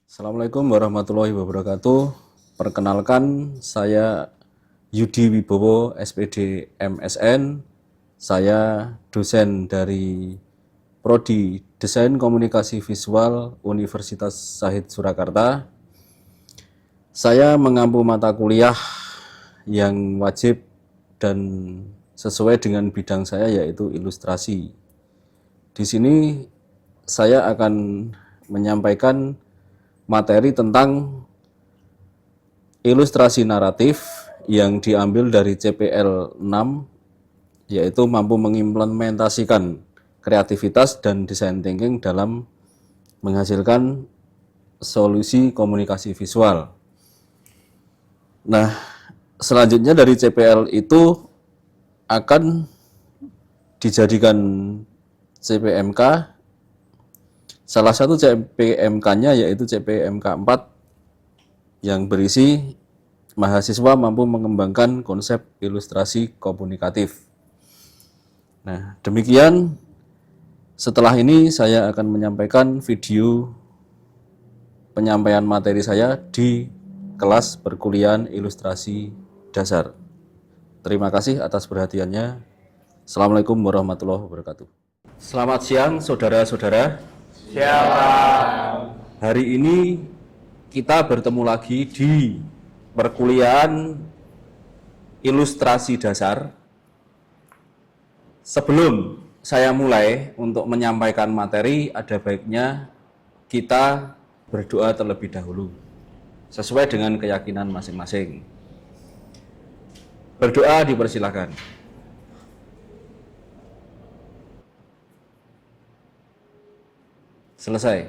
Assalamualaikum warahmatullahi wabarakatuh. Perkenalkan, saya Yudi Wibowo, SPD MSN. Saya dosen dari Prodi Desain Komunikasi Visual Universitas Shahid Surakarta. Saya mengampu mata kuliah yang wajib dan sesuai dengan bidang saya, yaitu ilustrasi. Di sini saya akan menyampaikan materi tentang ilustrasi naratif yang diambil dari CPL 6, yaitu mampu mengimplementasikan kreativitas dan design thinking dalam menghasilkan solusi komunikasi visual. Nah, selanjutnya dari CPL itu akan dijadikan CPMK. Salah satu CPMK-nya yaitu CPMK 4 yang berisi mahasiswa mampu mengembangkan konsep ilustrasi komunikatif. Nah, demikian. Setelah ini saya akan menyampaikan video penyampaian materi saya di kelas perkuliahan ilustrasi dasar. Terima kasih atas perhatiannya. Assalamualaikum warahmatullahi wabarakatuh. Selamat siang saudara-saudara. Siapa? Hari ini kita bertemu lagi di perkuliahan ilustrasi dasar. Sebelum saya mulai untuk menyampaikan materi, ada baiknya kita berdoa terlebih dahulu sesuai dengan keyakinan masing-masing. Berdoa dipersilakan. Selesai.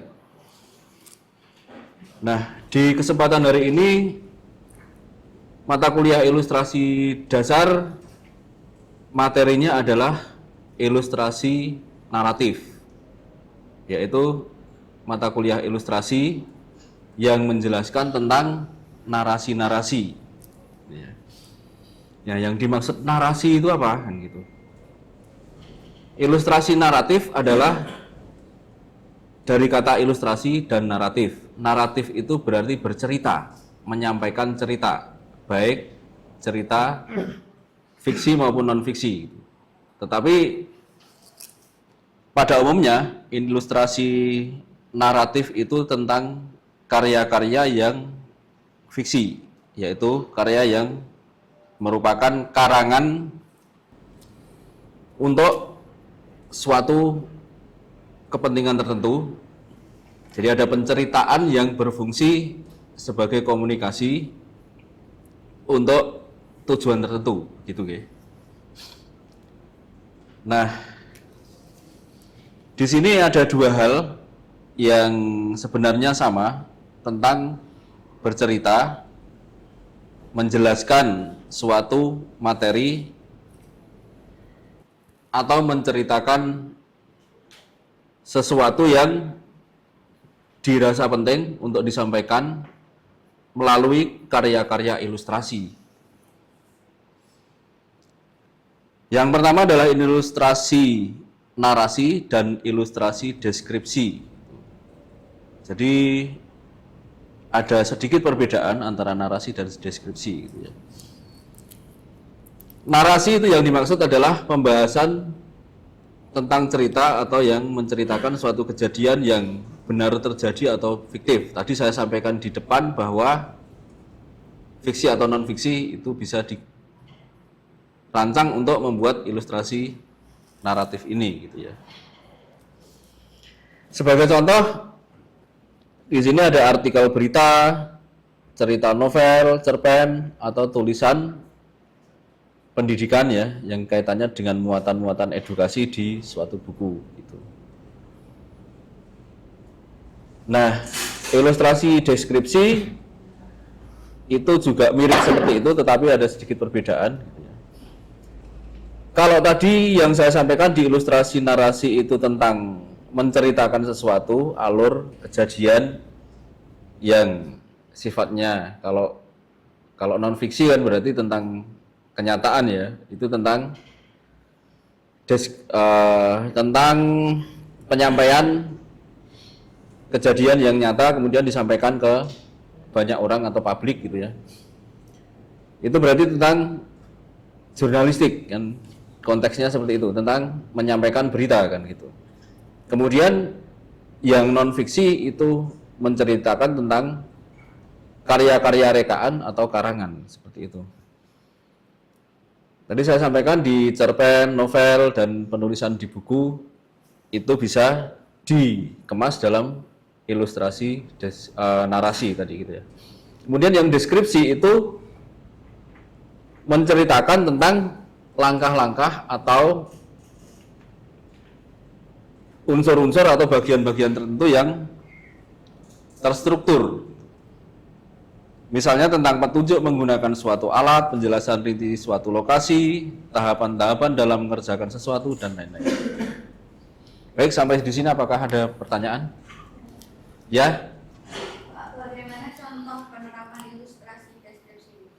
Nah, di kesempatan hari ini mata kuliah ilustrasi dasar materinya adalah ilustrasi naratif, yaitu mata kuliah ilustrasi yang menjelaskan tentang narasi-narasi. Ya, yang dimaksud narasi itu apa? Kan gitu. Ilustrasi naratif adalah dari kata ilustrasi dan naratif. Naratif itu berarti bercerita, menyampaikan cerita, baik cerita fiksi maupun non-fiksi. Tetapi pada umumnya ilustrasi naratif itu tentang karya-karya yang fiksi, yaitu karya yang merupakan karangan untuk suatu kepentingan tertentu. Jadi ada penceritaan yang berfungsi sebagai komunikasi untuk tujuan tertentu, gitu ya. Nah, di sini ada dua hal yang sebenarnya sama tentang bercerita, menjelaskan suatu materi, atau menceritakan sesuatu yang dirasa penting untuk disampaikan melalui karya-karya ilustrasi. Yang pertama adalah ilustrasi narasi dan ilustrasi deskripsi. Jadi ada sedikit perbedaan antara narasi dan deskripsi, gitu ya. Narasi itu yang dimaksud adalah pembahasan tentang cerita atau yang menceritakan suatu kejadian yang benar terjadi atau fiktif. Tadi saya sampaikan di depan bahwa fiksi atau non-fiksi itu bisa dirancang untuk membuat ilustrasi naratif ini, gitu ya. Sebagai contoh, di sini ada artikel berita, cerita novel, cerpen, atau tulisan pendidikan ya, yang kaitannya dengan muatan-muatan edukasi di suatu buku, gitu. Nah, ilustrasi deskripsi itu juga mirip seperti itu, tetapi ada sedikit perbedaan. Kalau tadi yang saya sampaikan di ilustrasi narasi itu tentang menceritakan sesuatu, alur kejadian yang sifatnya, kalau non fiksi kan berarti tentang kenyataan ya, itu tentang tentang penyampaian kejadian yang nyata kemudian disampaikan ke banyak orang atau publik gitu ya. Itu berarti tentang jurnalistik kan, konteksnya seperti itu, tentang menyampaikan berita kan gitu. Kemudian yang non fiksi itu menceritakan tentang karya-karya rekaan atau karangan seperti itu. Tadi saya sampaikan di cerpen, novel, dan penulisan di buku itu bisa dikemas dalam ilustrasi narasi tadi gitu ya. Kemudian yang deskripsi itu menceritakan tentang langkah-langkah atau unsur-unsur atau bagian-bagian tertentu yang terstruktur. Misalnya tentang petunjuk menggunakan suatu alat, penjelasan rinci suatu lokasi, tahapan-tahapan dalam mengerjakan sesuatu, dan lain-lain. Baik, sampai di sini apakah ada pertanyaan? Ya? Bagaimana contoh penerapan ilustrasi deskripsi?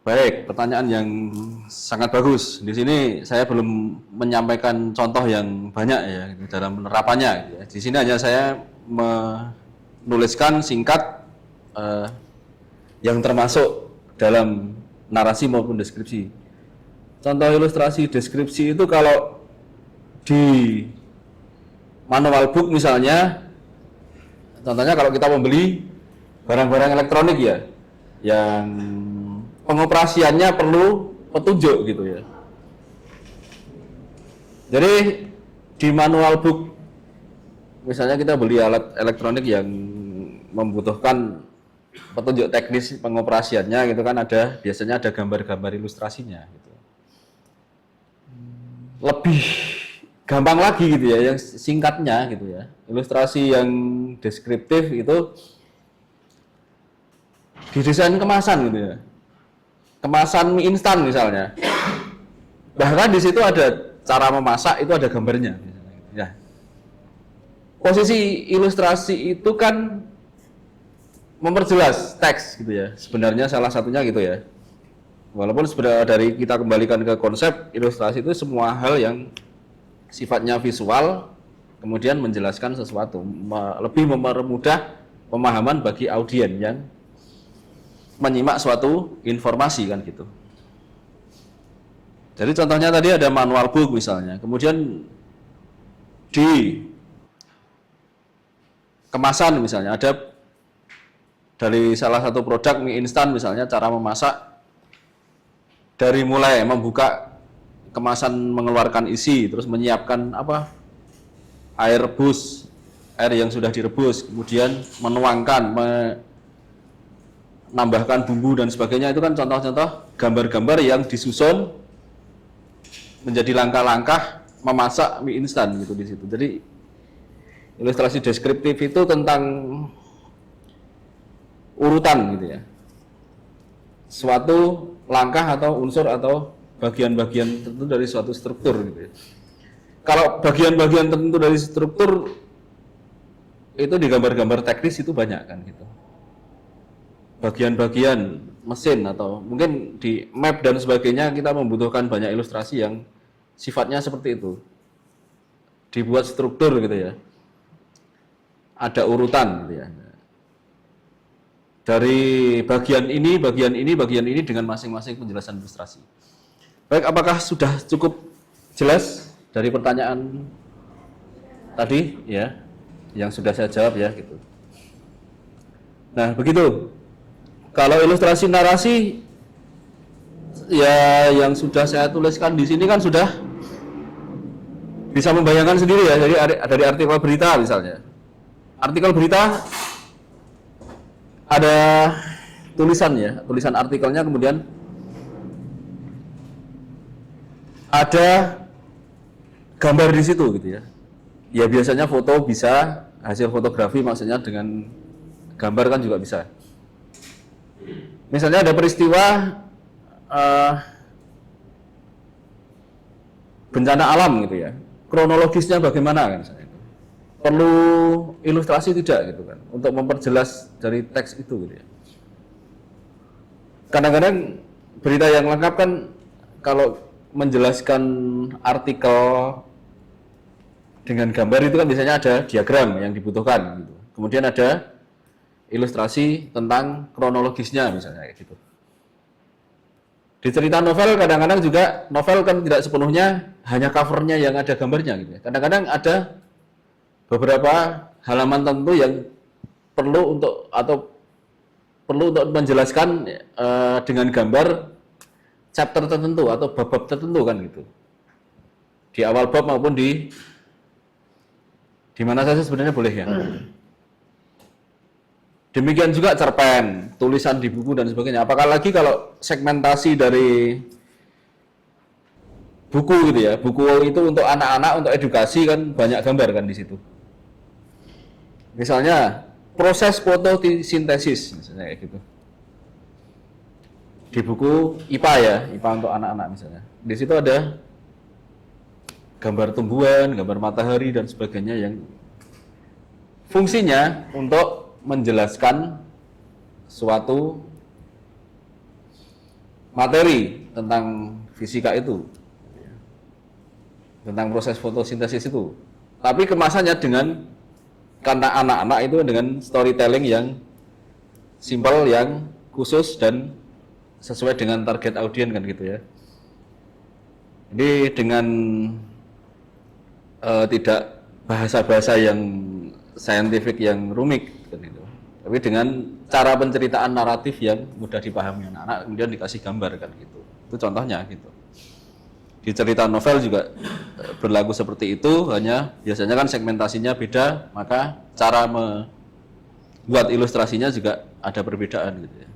Baik, pertanyaan yang sangat bagus. Di sini saya belum menyampaikan contoh yang banyak ya dalam penerapannya. Gitu ya. Di sini hanya saya menuliskan singkat yang termasuk dalam narasi maupun deskripsi. Contoh ilustrasi deskripsi itu kalau di manual book misalnya, contohnya kalau kita membeli barang-barang elektronik ya, yang pengoperasiannya perlu petunjuk gitu ya. Jadi di manual book, misalnya kita beli alat elektronik yang membutuhkan petunjuk teknis pengoperasiannya gitu kan, biasanya ada gambar-gambar ilustrasinya gitu. Lebih gampang lagi gitu ya, yang singkatnya gitu ya. Ilustrasi yang deskriptif itu didesain kemasan gitu ya. Kemasan mie instan misalnya. Bahkan di situ ada cara memasak, itu ada gambarnya misalnya. Ya. Posisi ilustrasi itu kan memperjelas teks gitu ya. Sebenarnya salah satunya gitu ya. Walaupun sebenarnya dari kita kembalikan ke konsep ilustrasi itu semua hal yang sifatnya visual kemudian menjelaskan sesuatu, lebih mempermudah pemahaman bagi audien yang menyimak suatu informasi kan gitu. Jadi contohnya tadi ada manual book misalnya, kemudian di kemasan misalnya ada dari salah satu produk mie instan misalnya cara memasak dari mulai membuka kemasan mengeluarkan isi, terus menyiapkan air rebus, air yang sudah direbus, kemudian menuangkan, menambahkan bumbu dan sebagainya, itu kan contoh-contoh gambar-gambar yang disusun menjadi langkah-langkah memasak mie instan gitu di situ. Jadi ilustrasi deskriptif itu tentang urutan gitu ya, suatu langkah atau unsur atau bagian-bagian tertentu dari suatu struktur gitu ya. Kalau bagian-bagian tertentu dari struktur itu di gambar-gambar teknis itu banyak kan gitu. Bagian-bagian mesin atau mungkin di map dan sebagainya kita membutuhkan banyak ilustrasi yang sifatnya seperti itu. Dibuat struktur gitu ya. Ada urutan gitu ya. Dari bagian ini dengan masing-masing penjelasan ilustrasi. Baik, apakah sudah cukup jelas dari pertanyaan tadi ya, yang sudah saya jawab ya gitu. Nah, begitu. Kalau ilustrasi narasi ya yang sudah saya tuliskan di sini kan sudah bisa membayangkan sendiri ya, jadi dari artikel berita misalnya. Artikel berita ada tulisan ya, tulisan artikelnya, kemudian ada gambar di situ gitu ya. Ya biasanya foto bisa, hasil fotografi maksudnya dengan gambar kan juga bisa. Misalnya ada peristiwa bencana alam gitu ya, kronologisnya bagaimana kan misalnya. Perlu ilustrasi tidak gitu kan untuk memperjelas dari teks itu gitu ya. Kadang-kadang berita yang lengkap kan kalau menjelaskan artikel dengan gambar itu kan biasanya ada diagram yang dibutuhkan gitu. Kemudian ada ilustrasi tentang kronologisnya misalnya kayak gitu. Di cerita novel kadang-kadang juga novel kan tidak sepenuhnya hanya covernya yang ada gambarnya gitu ya. Kadang-kadang ada beberapa halaman tertentu yang perlu untuk menjelaskan dengan gambar chapter tertentu atau bab-bab tertentu kan gitu. Di awal bab maupun di mana saja sebenarnya boleh ya. Demikian juga cerpen, tulisan di buku dan sebagainya. Apakah lagi kalau segmentasi dari buku gitu ya. Buku itu untuk anak-anak, untuk edukasi kan banyak gambar kan di situ. Misalnya proses fotosintesis misalnya kayak gitu. Di buku IPA ya, IPA untuk anak-anak misalnya. Di situ ada gambar tumbuhan, gambar matahari dan sebagainya yang fungsinya untuk menjelaskan suatu materi tentang fisika itu, tentang proses fotosintesis itu. Tapi kemasannya karena anak-anak itu dengan storytelling yang simpel, yang khusus dan sesuai dengan target audiens kan gitu ya. Jadi dengan tidak bahasa-bahasa yang saintifik yang rumit kan gitu. Tapi dengan cara penceritaan naratif yang mudah dipahami anak-anak, kemudian dikasih gambar kan gitu. Itu contohnya gitu. Di cerita novel juga berlaku seperti itu, hanya biasanya kan segmentasinya beda, maka cara membuat ilustrasinya juga ada perbedaan gitu ya.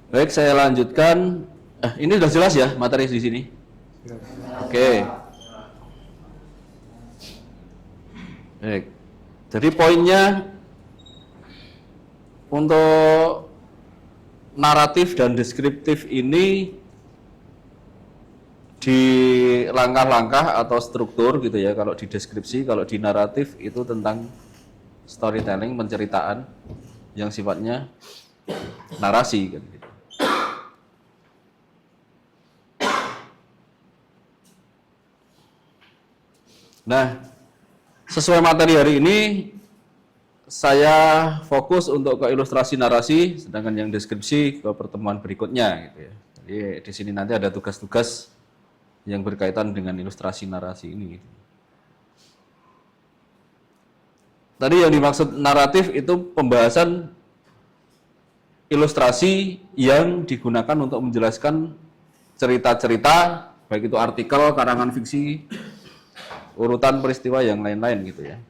Baik, saya lanjutkan. Ini sudah jelas ya materi di sini. Oke. Baik. Jadi poinnya untuk naratif dan deskriptif ini di langkah-langkah atau struktur gitu ya. Kalau di deskripsi, kalau di naratif itu tentang storytelling, penceritaan yang sifatnya narasi gitu. Nah, sesuai materi hari ini saya fokus untuk ke ilustrasi narasi, sedangkan yang deskripsi ke pertemuan berikutnya gitu ya. Jadi di sini nanti ada tugas-tugas yang berkaitan dengan ilustrasi narasi ini. Tadi yang dimaksud naratif itu pembahasan ilustrasi yang digunakan untuk menjelaskan cerita-cerita, baik itu artikel, karangan fiksi, urutan peristiwa yang lain-lain gitu ya.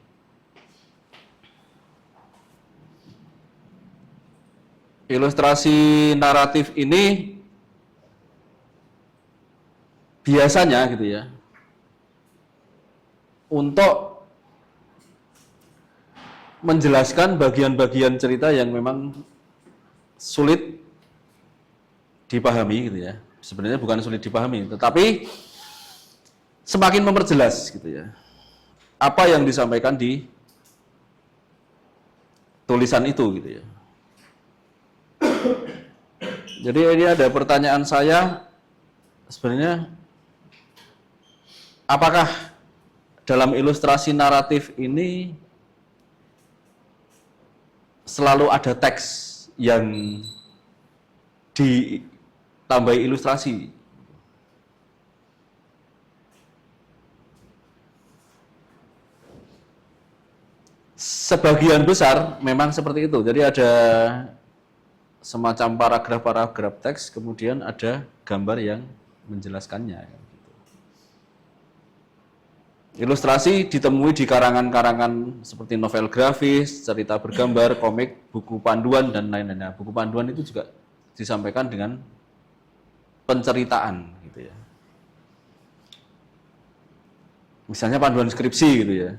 Ilustrasi naratif ini biasanya gitu ya, untuk menjelaskan bagian-bagian cerita yang memang sulit dipahami gitu ya. Sebenarnya bukan sulit dipahami, tetapi semakin memperjelas gitu ya, apa yang disampaikan di tulisan itu gitu ya. Jadi ini ada pertanyaan saya, sebenarnya apakah dalam ilustrasi naratif ini selalu ada teks yang ditambahi ilustrasi? Sebagian besar memang seperti itu. Jadi ada semacam paragraf-paragraf teks, kemudian ada gambar yang menjelaskannya. Ilustrasi ditemui di karangan-karangan seperti novel grafis, cerita bergambar, komik, buku panduan, dan lain-lainnya. Buku panduan itu juga disampaikan dengan penceritaan, gitu ya. Misalnya panduan skripsi, gitu ya.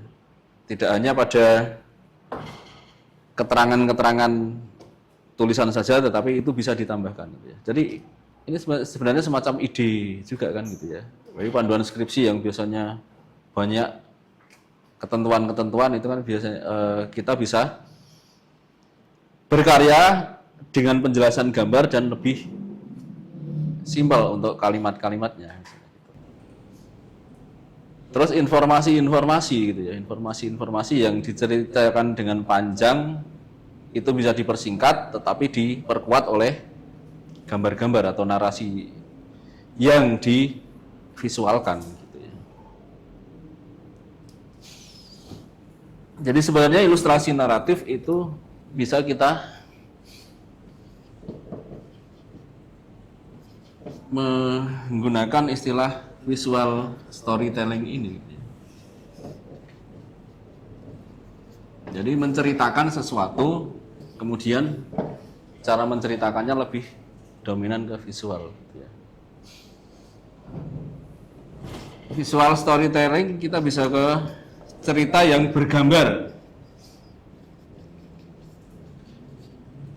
Tidak hanya pada keterangan-keterangan tulisan saja, tetapi itu bisa ditambahkan. Gitu ya. Jadi ini sebenarnya semacam ide juga kan, gitu ya. Jadi panduan skripsi yang biasanya banyak ketentuan-ketentuan itu kan biasanya kita bisa berkarya dengan penjelasan gambar dan lebih simpel untuk kalimat-kalimatnya. Terus informasi-informasi gitu ya, informasi-informasi yang diceritakan dengan panjang itu bisa dipersingkat tetapi diperkuat oleh gambar-gambar atau narasi yang divisualkan gitu ya. Jadi sebenarnya ilustrasi naratif itu bisa kita menggunakan istilah visual storytelling ini. Jadi menceritakan sesuatu, kemudian cara menceritakannya lebih dominan ke visual. Visual storytelling kita bisa ke cerita yang bergambar.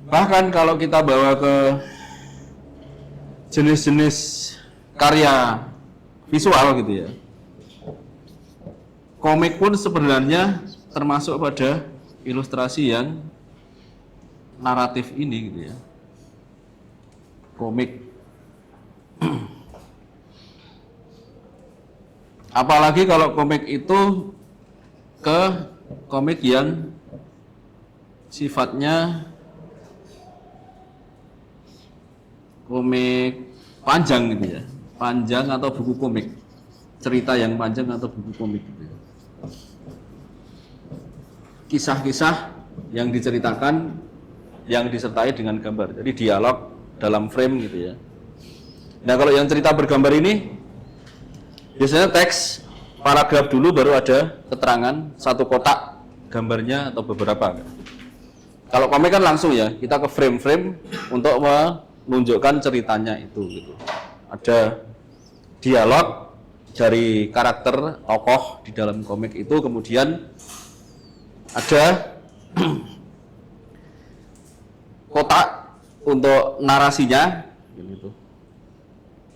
Bahkan kalau kita bawa ke jenis-jenis karya visual gitu ya, komik pun sebenarnya termasuk pada ilustrasi yang naratif ini gitu ya. Komik apalagi kalau komik itu ke komik yang sifatnya komik panjang gitu ya, panjang atau buku komik, cerita yang panjang atau buku komik gitu ya. Kisah-kisah yang diceritakan yang disertai dengan gambar, jadi dialog dalam frame gitu ya. Nah kalau yang cerita bergambar ini biasanya teks paragraf dulu, baru ada keterangan satu kotak gambarnya atau beberapa. Kalau komik kan langsung ya, kita ke frame-frame untuk menunjukkan ceritanya itu gitu. Ada dialog dari karakter tokoh di dalam komik itu, kemudian ada kotak untuk narasinya gitu.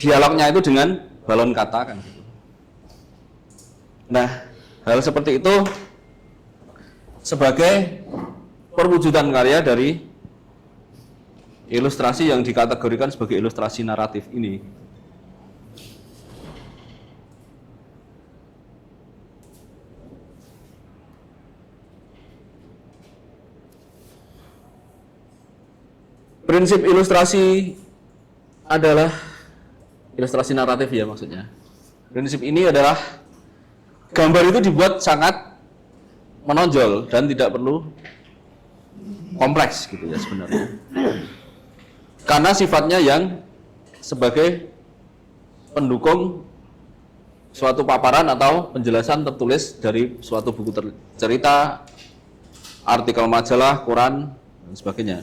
Dialognya itu dengan balon kata kan gitu. Nah, hal seperti itu sebagai perwujudan karya dari ilustrasi yang dikategorikan sebagai ilustrasi naratif ini. Prinsip ilustrasi adalah ilustrasi naratif ya maksudnya. Prinsip ini adalah gambar itu dibuat sangat menonjol dan tidak perlu kompleks gitu ya sebenarnya. Karena sifatnya yang sebagai pendukung suatu paparan atau penjelasan tertulis dari suatu buku cerita, artikel majalah, koran, dan sebagainya.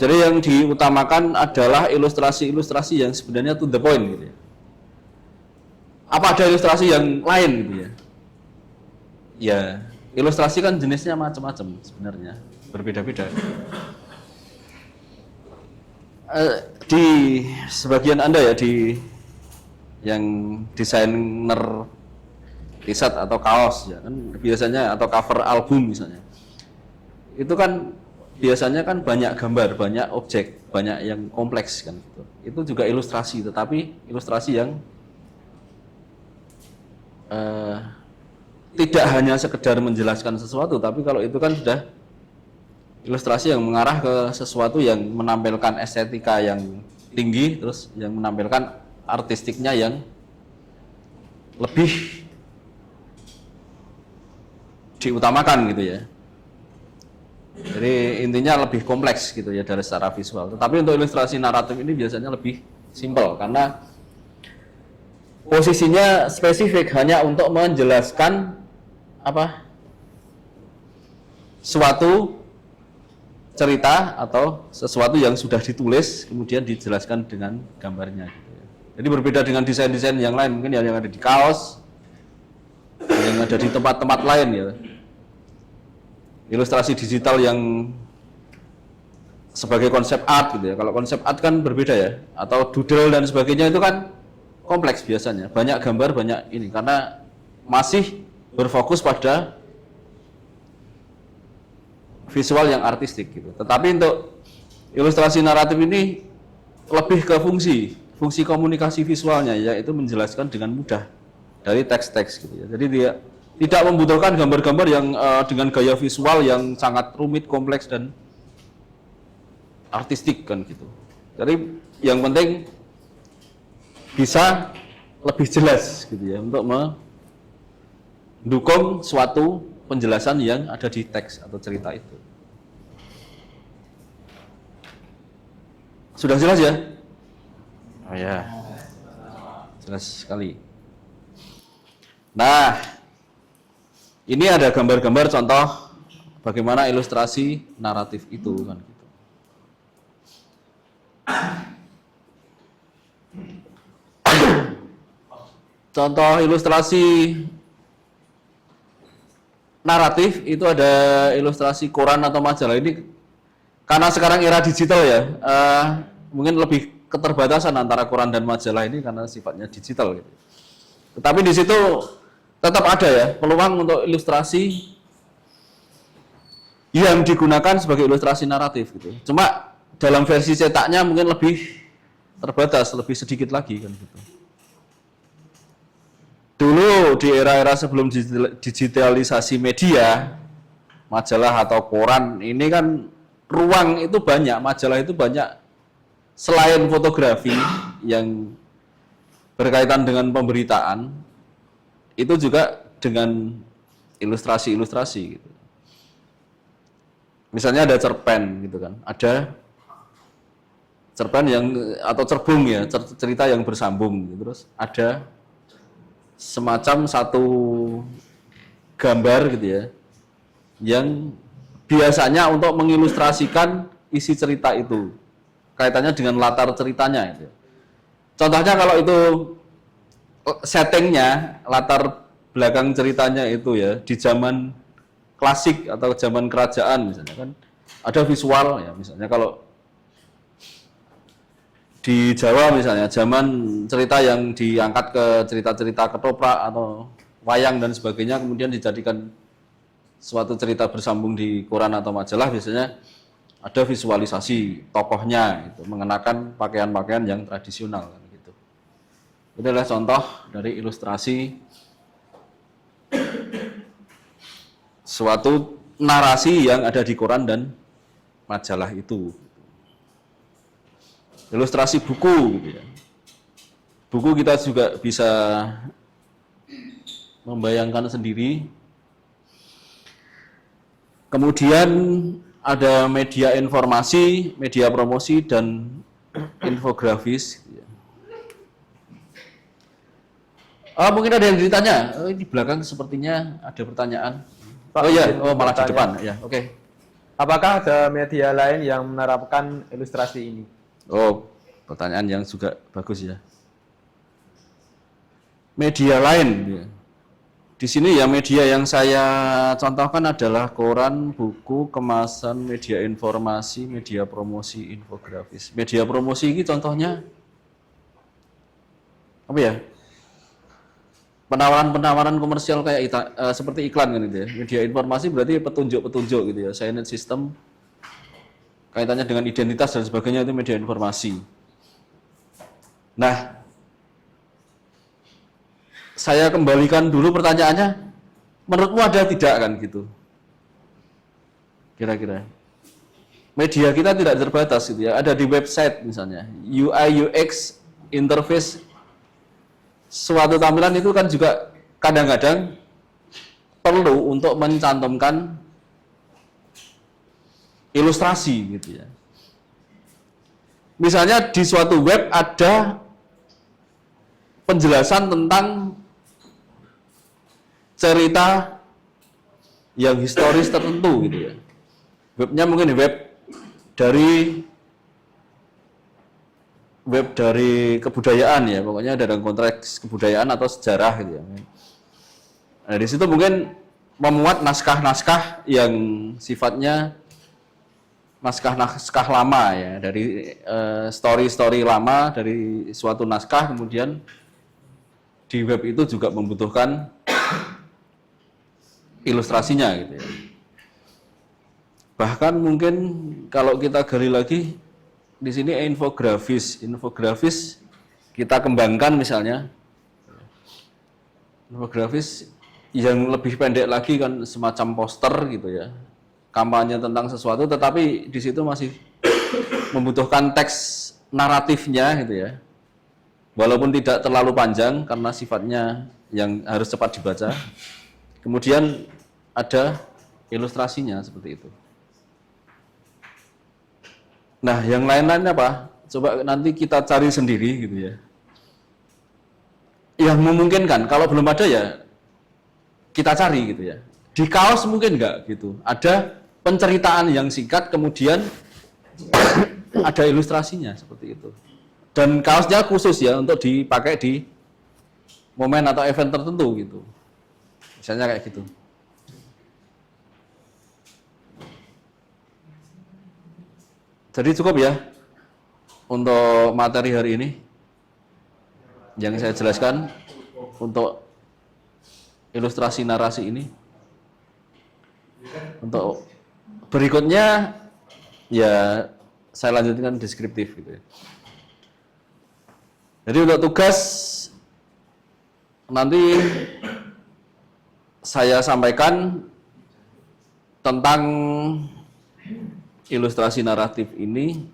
Jadi yang diutamakan adalah ilustrasi-ilustrasi yang sebenarnya to the point gitu ya. Apa ada ilustrasi yang lain gitu ya? Ya, ilustrasi kan jenisnya macam-macam sebenarnya, berbeda-beda. Di sebagian Anda ya, di yang desainer t-shirt atau kaos ya kan biasanya, atau cover album misalnya. Itu kan biasanya kan banyak gambar, banyak objek, banyak yang kompleks kan gitu. Itu juga ilustrasi, tetapi ilustrasi yang tidak hanya sekedar menjelaskan sesuatu, tapi kalau itu kan sudah ilustrasi yang mengarah ke sesuatu yang menampilkan estetika yang tinggi, terus yang menampilkan artistiknya yang lebih diutamakan gitu ya. Jadi intinya lebih kompleks gitu ya dari secara visual. Tetapi untuk ilustrasi naratif ini biasanya lebih simpel karena posisinya spesifik, hanya untuk menjelaskan apa suatu cerita atau sesuatu yang sudah ditulis kemudian dijelaskan dengan gambarnya gitu ya. Jadi berbeda dengan desain-desain yang lain, mungkin yang ada di kaos, yang ada di tempat-tempat lain ya. Ilustrasi digital yang sebagai konsep art gitu ya. Kalau konsep art kan berbeda ya, atau doodle dan sebagainya itu kan kompleks biasanya, banyak gambar, banyak ini, karena masih berfokus pada visual yang artistik gitu. Tetapi untuk ilustrasi naratif ini lebih ke fungsi komunikasi visualnya, yaitu menjelaskan dengan mudah dari teks-teks gitu ya. Jadi dia tidak membutuhkan gambar-gambar yang dengan gaya visual yang sangat rumit, kompleks dan artistik kan gitu. Jadi yang penting bisa lebih jelas gitu ya untuk mendukung suatu penjelasan yang ada di teks atau cerita itu. Sudah jelas ya? Oh ya, jelas sekali. Nah, ini ada gambar-gambar contoh bagaimana ilustrasi naratif itu kan gitu. Contoh ilustrasi naratif itu ada ilustrasi koran atau majalah. Ini karena sekarang era digital ya, mungkin lebih keterbatasan antara koran dan majalah ini karena sifatnya digital gitu. Tetapi di situ tetap ada ya peluang untuk ilustrasi yang digunakan sebagai ilustrasi naratif gitu. Cuma dalam versi cetaknya mungkin lebih terbatas, lebih sedikit lagi kan gitu. Dulu di era-era sebelum digitalisasi media, majalah atau koran ini kan ruang itu banyak, majalah itu banyak. Selain fotografi yang berkaitan dengan pemberitaan, itu juga dengan ilustrasi-ilustrasi gitu. Misalnya ada cerpen gitu kan, ada cerpen yang atau cerbung ya, cerita yang bersambung gitu. Terus ada semacam satu gambar gitu ya, yang biasanya untuk mengilustrasikan isi cerita itu, kaitannya dengan latar ceritanya itu. Contohnya kalau itu settingnya, latar belakang ceritanya itu ya di zaman klasik atau zaman kerajaan misalnya kan ada visual ya, misalnya kalau di Jawa misalnya zaman cerita yang diangkat ke cerita-cerita ketoprak atau wayang dan sebagainya kemudian dijadikan suatu cerita bersambung di koran atau majalah, biasanya ada visualisasi tokohnya itu mengenakan pakaian-pakaian yang tradisional kan gitu. Itu adalah contoh dari ilustrasi suatu narasi yang ada di koran dan majalah itu. Ilustrasi buku gitu ya. Buku kita juga bisa membayangkan sendiri. Kemudian ada media informasi, media promosi dan infografis gitu ya. Mungkin ada yang ditanya. Di belakang sepertinya ada pertanyaan. Pak, Malah di depan ya. Oke. Apakah ada media lain yang menerapkan ilustrasi ini? Pertanyaan yang juga bagus ya. Media lain. Ya. Di sini ya media yang saya contohkan adalah koran, buku, kemasan, media informasi, media promosi, infografis. Media promosi ini contohnya apa ya? Penawaran-penawaran komersial kayak seperti iklan kan gitu ya. Media informasi berarti petunjuk-petunjuk gitu ya. Signage system kaitannya dengan identitas dan sebagainya itu media informasi. Nah, saya kembalikan dulu pertanyaannya, menurutmu ada tidak kan gitu? Kira-kira. Media kita tidak terbatas gitu ya, ada di website misalnya, UI UX interface suatu tampilan itu kan juga kadang-kadang perlu untuk mencantumkan ilustrasi gitu ya. Misalnya di suatu web ada penjelasan tentang cerita yang historis tertentu gitu ya. Webnya mungkin web dari kebudayaan ya, pokoknya dalam konteks kebudayaan atau sejarah gitu ya. Nah, di situ mungkin memuat naskah-naskah yang sifatnya naskah-naskah lama ya, dari story-story lama dari suatu naskah, kemudian di web itu juga membutuhkan ilustrasinya gitu ya. Bahkan mungkin kalau kita gali lagi di sini infografis kita kembangkan misalnya infografis yang lebih pendek lagi kan semacam poster gitu ya, kampanye tentang sesuatu, tetapi di situ masih membutuhkan teks naratifnya gitu ya, walaupun tidak terlalu panjang karena sifatnya yang harus cepat dibaca. Kemudian ada ilustrasinya seperti itu. Nah, yang lain-lainnya apa? Coba nanti kita cari sendiri gitu ya. Yang memungkinkan, kalau belum ada ya kita cari gitu ya. Di kaos mungkin enggak gitu. Ada penceritaan yang singkat, kemudian ada ilustrasinya seperti itu. Dan kaosnya khusus ya untuk dipakai di momen atau event tertentu gitu. Misalnya kayak gitu. Jadi cukup ya untuk materi hari ini yang saya jelaskan untuk ilustrasi narasi ini. Untuk berikutnya ya saya lanjutkan deskriptif gitu ya. Jadi untuk tugas nanti saya sampaikan tentang ilustrasi naratif ini,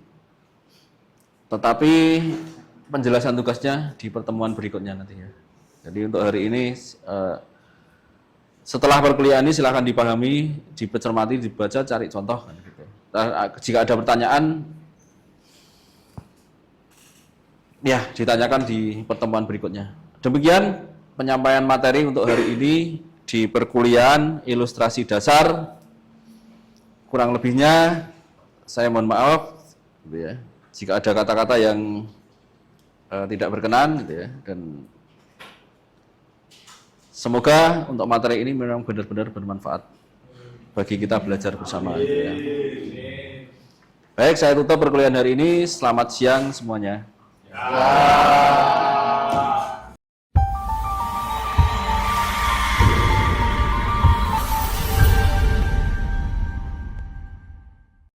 tetapi penjelasan tugasnya di pertemuan berikutnya nanti ya. Jadi untuk hari ini setelah perkuliahan ini silahkan dipahami, dicermati, dibaca, cari contoh kan gitu. Jika ada pertanyaan ya ditanyakan di pertemuan berikutnya. Demikian penyampaian materi untuk hari ini di perkuliahan ilustrasi dasar. Kurang lebihnya saya mohon maaf gitu ya. Jika ada kata-kata yang tidak berkenan gitu ya, dan semoga untuk materi ini memang benar-benar bermanfaat bagi kita belajar bersama gitu ya. Baik, saya tutup perkuliahan hari ini. Selamat siang semuanya.